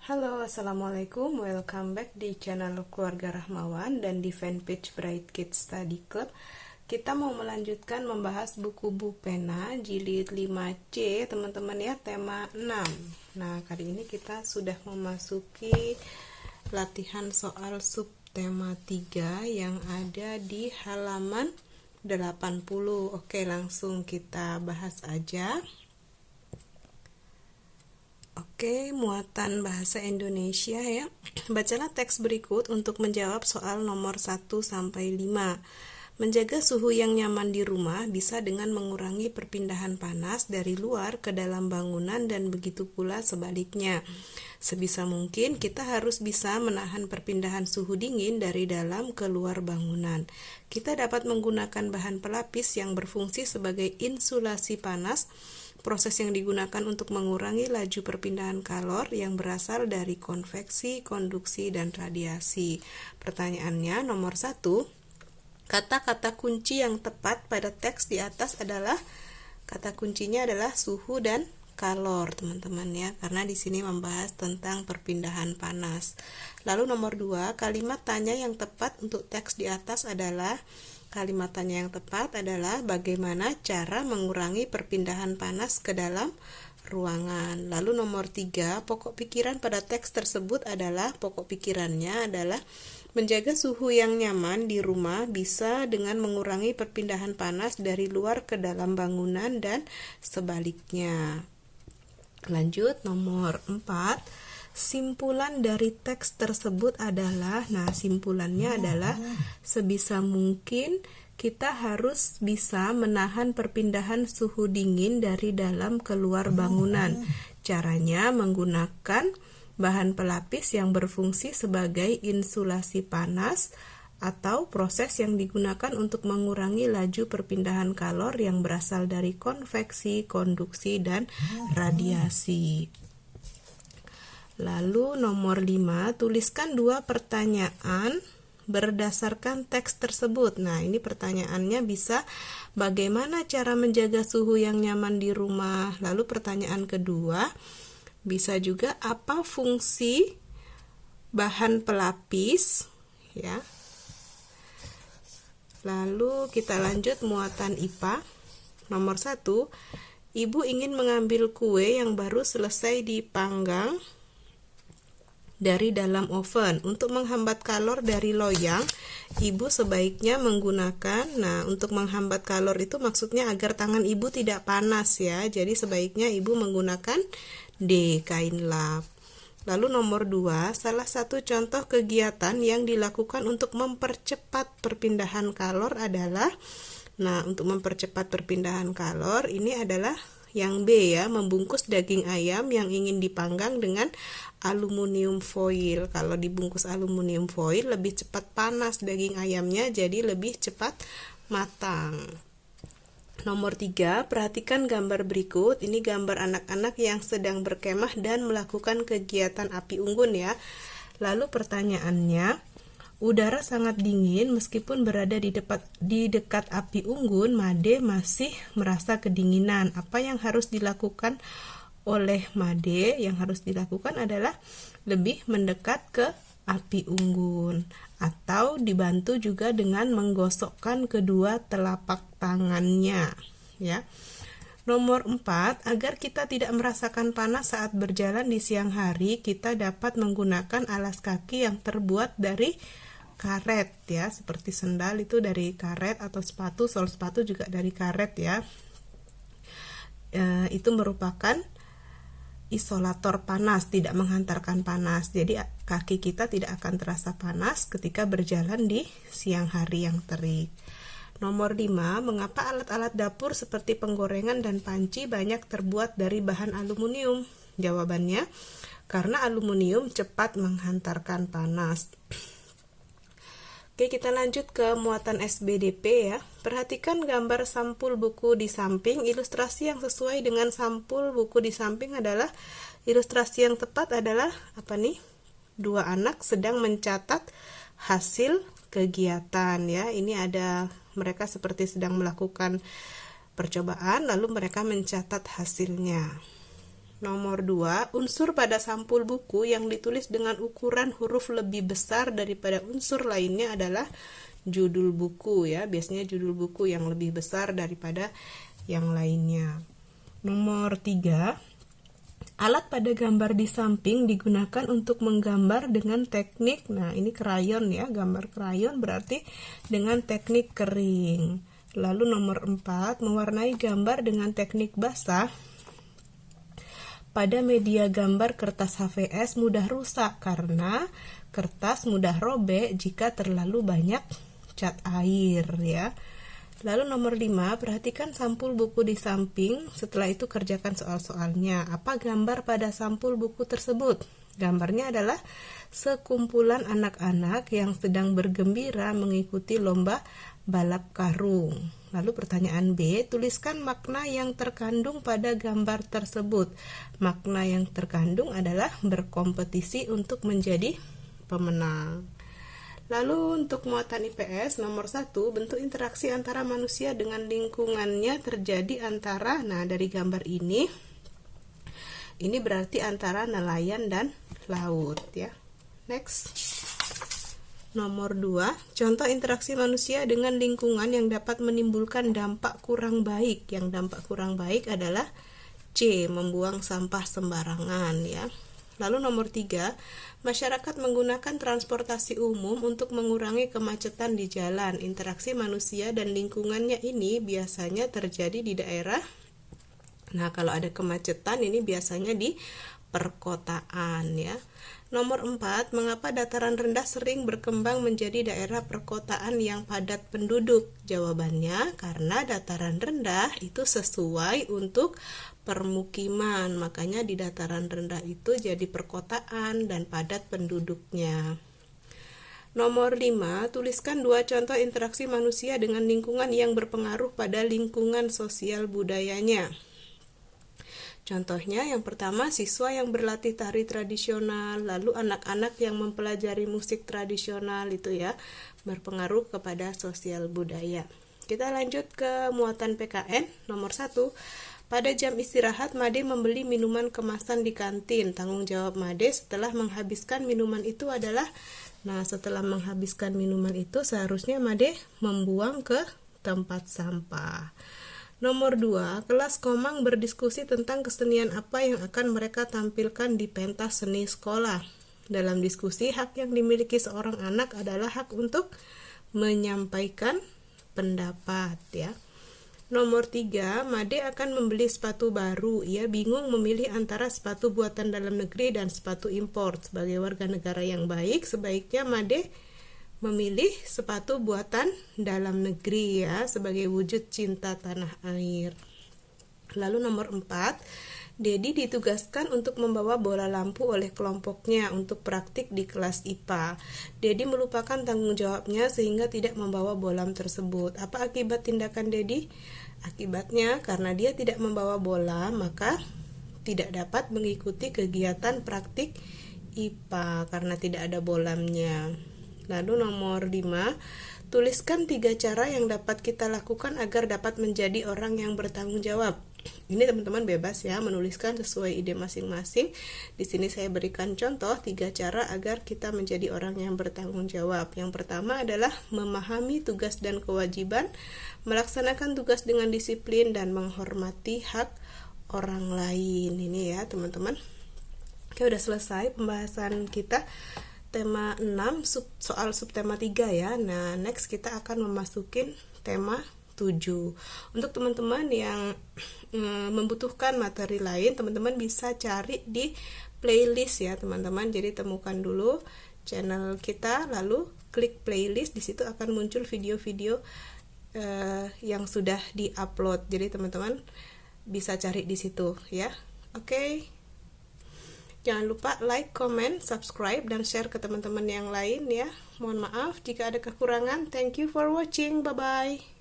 Halo, Assalamualaikum. Welcome back di channel Keluarga Rahmawan dan di fanpage Bright Kids Study Club. Kita mau melanjutkan membahas buku Bu Pena jilid 5C, teman-teman ya, tema 6. Nah, kali ini kita sudah memasuki latihan soal subtema 3 yang ada di halaman 80. Oke, langsung kita bahas aja. Oke, muatan bahasa Indonesia ya. Bacalah teks berikut untuk menjawab soal nomor 1 sampai 5. Menjaga suhu yang nyaman di rumah bisa dengan mengurangi perpindahan panas dari luar ke dalam bangunan dan begitu pula sebaliknya. Sebisa mungkin kita harus bisa menahan perpindahan suhu dingin dari dalam ke luar bangunan. Kita dapat menggunakan bahan pelapis yang berfungsi sebagai insulasi panas. Proses yang digunakan untuk mengurangi laju perpindahan kalor yang berasal dari konveksi, konduksi, dan radiasi. Pertanyaannya nomor 1. Kata-kata kunci yang tepat pada teks di atas adalah, kata kuncinya adalah suhu dan kalor, teman-teman ya, karena di sini membahas tentang perpindahan panas. Lalu nomor 2, kalimat tanya yang tepat untuk teks di atas adalah, kalimat tanya yang tepat adalah bagaimana cara mengurangi perpindahan panas ke dalam ruangan. Lalu nomor 3, pokok pikiran pada teks tersebut adalah, pokok pikirannya adalah menjaga suhu yang nyaman di rumah bisa dengan mengurangi perpindahan panas dari luar ke dalam bangunan dan sebaliknya. Lanjut nomor 4. Simpulan dari teks tersebut adalah, nah simpulannya adalah sebisa mungkin kita harus bisa menahan perpindahan suhu dingin dari dalam ke luar bangunan. Caranya menggunakan bahan pelapis yang berfungsi sebagai insulasi panas atau proses yang digunakan untuk mengurangi laju perpindahan kalor yang berasal dari konveksi, konduksi, dan radiasi. Lalu nomor 5, tuliskan 2 pertanyaan berdasarkan teks tersebut. Nah, ini pertanyaannya bisa bagaimana cara menjaga suhu yang nyaman di rumah. Lalu pertanyaan kedua, bisa juga apa fungsi bahan pelapis ya. Lalu kita lanjut muatan IPA. Nomor 1, Ibu ingin mengambil kue yang baru selesai dipanggang dari dalam oven. Untuk menghambat kalor dari loyang, Ibu sebaiknya menggunakan, nah untuk menghambat kalor itu maksudnya agar tangan Ibu tidak panas ya. Jadi sebaiknya Ibu menggunakan D, kain lap. Lalu nomor 2, salah satu contoh kegiatan yang dilakukan untuk mempercepat perpindahan kalor adalah, nah untuk mempercepat perpindahan kalor ini adalah yang B ya, membungkus daging ayam yang ingin dipanggang dengan aluminium foil. Kalau dibungkus aluminium foil lebih cepat panas daging ayamnya, jadi lebih cepat matang. Nomor 3, perhatikan gambar berikut. Ini gambar anak-anak yang sedang berkemah dan melakukan kegiatan api unggun ya. Lalu pertanyaannya, udara sangat dingin meskipun berada di dekat api unggun, Made masih merasa kedinginan. Apa yang harus dilakukan oleh Made? Yang harus dilakukan adalah lebih mendekat ke api unggun atau dibantu juga dengan menggosokkan kedua telapak tangannya ya. Nomor 4, agar kita tidak merasakan panas saat berjalan di siang hari, kita dapat menggunakan alas kaki yang terbuat dari karet ya, seperti sendal itu dari karet atau sepatu, sol sepatu juga dari karet ya. Itu merupakan isolator panas, tidak menghantarkan panas. Jadi kaki kita tidak akan terasa panas ketika berjalan di siang hari yang terik. Nomor 5, mengapa alat-alat dapur seperti penggorengan dan panci banyak terbuat dari bahan aluminium? Jawabannya, karena aluminium cepat menghantarkan panas. Oke, kita lanjut ke muatan SBDP ya. Perhatikan gambar sampul buku di samping. Ilustrasi yang sesuai dengan sampul buku di samping adalah, ilustrasi yang tepat adalah apa nih? 2 anak sedang mencatat hasil kegiatan ya. Ini ada mereka seperti sedang melakukan percobaan lalu mereka mencatat hasilnya. Nomor 2, unsur pada sampul buku yang ditulis dengan ukuran huruf lebih besar daripada unsur lainnya adalah judul buku ya. Biasanya judul buku yang lebih besar daripada yang lainnya. Nomor 3, alat pada gambar di samping digunakan untuk menggambar dengan teknik, nah ini krayon ya, gambar krayon berarti dengan teknik kering. Lalu nomor 4, mewarnai gambar dengan teknik basah pada media gambar kertas HVS mudah rusak karena kertas mudah robek jika terlalu banyak cat air ya. Lalu nomor 5, perhatikan sampul buku di samping, setelah itu kerjakan soal-soalnya. Apa gambar pada sampul buku tersebut? Gambarnya adalah sekumpulan anak-anak yang sedang bergembira mengikuti lomba balap karung. Lalu pertanyaan B, tuliskan makna yang terkandung pada gambar tersebut. Makna yang terkandung adalah berkompetisi untuk menjadi pemenang. Lalu untuk muatan IPS nomor 1, bentuk interaksi antara manusia dengan lingkungannya terjadi antara, nah dari gambar ini berarti antara nelayan dan laut ya. Next. Nomor 2, contoh interaksi manusia dengan lingkungan yang dapat menimbulkan dampak kurang baik. Yang dampak kurang baik adalah C, membuang sampah sembarangan ya. Lalu nomor 3, masyarakat menggunakan transportasi umum untuk mengurangi kemacetan di jalan. Interaksi manusia dan lingkungannya ini biasanya terjadi di daerah. Nah, kalau ada kemacetan ini biasanya di perkotaan ya. Nomor 4, mengapa dataran rendah sering berkembang menjadi daerah perkotaan yang padat penduduk? Jawabannya, karena dataran rendah itu sesuai untuk permukiman, makanya di dataran rendah itu jadi perkotaan dan padat penduduknya. Nomor 5, tuliskan 2 contoh interaksi manusia dengan lingkungan yang berpengaruh pada lingkungan sosial budayanya. Contohnya yang pertama, siswa yang berlatih tari tradisional, lalu anak-anak yang mempelajari musik tradisional itu ya, berpengaruh kepada sosial budaya. Kita lanjut ke muatan PKN nomor 1. Pada jam istirahat, Made membeli minuman kemasan di kantin. Tanggung jawab Made setelah menghabiskan minuman itu adalah, nah setelah menghabiskan minuman itu seharusnya Made membuang ke tempat sampah. Nomor 2, kelas Komang berdiskusi tentang kesenian apa yang akan mereka tampilkan di pentas seni sekolah. Dalam diskusi, hak yang dimiliki seorang anak adalah hak untuk menyampaikan pendapat ya. Nomor 3, Made akan membeli sepatu baru. Ia bingung memilih antara sepatu buatan dalam negeri dan sepatu impor. Sebagai warga negara yang baik, sebaiknya Made memilih sepatu buatan dalam negeri ya, sebagai wujud cinta tanah air. Lalu nomor 4, Dedi ditugaskan untuk membawa bola lampu oleh kelompoknya untuk praktik di kelas IPA. Dedi melupakan tanggung jawabnya sehingga tidak membawa bola tersebut. Apa akibat tindakan Dedi? Akibatnya karena dia tidak membawa bola, maka tidak dapat mengikuti kegiatan praktik IPA karena tidak ada bolamnya. Lalu nomor 5, tuliskan 3 cara yang dapat kita lakukan agar dapat menjadi orang yang bertanggung jawab. Ini teman-teman bebas ya, menuliskan sesuai ide masing-masing. Di sini saya berikan contoh 3 cara agar kita menjadi orang yang bertanggung jawab. Yang pertama adalah memahami tugas dan kewajiban, melaksanakan tugas dengan disiplin, dan menghormati hak orang lain. Ini ya teman-teman. Oke, udah selesai pembahasan kita. Tema 6, soal subtema 3 ya. Nah, next kita akan memasukin tema 7. Untuk teman-teman yang membutuhkan materi lain, teman-teman bisa cari di playlist ya, teman-teman. Jadi temukan dulu channel kita, lalu klik playlist, di situ akan muncul video-video yang sudah di-upload. Jadi teman-teman bisa cari di situ ya. Oke. Jangan lupa like, comment, subscribe, dan share ke teman-teman yang lain ya. Mohon maaf jika ada kekurangan. Thank you for watching. Bye-bye.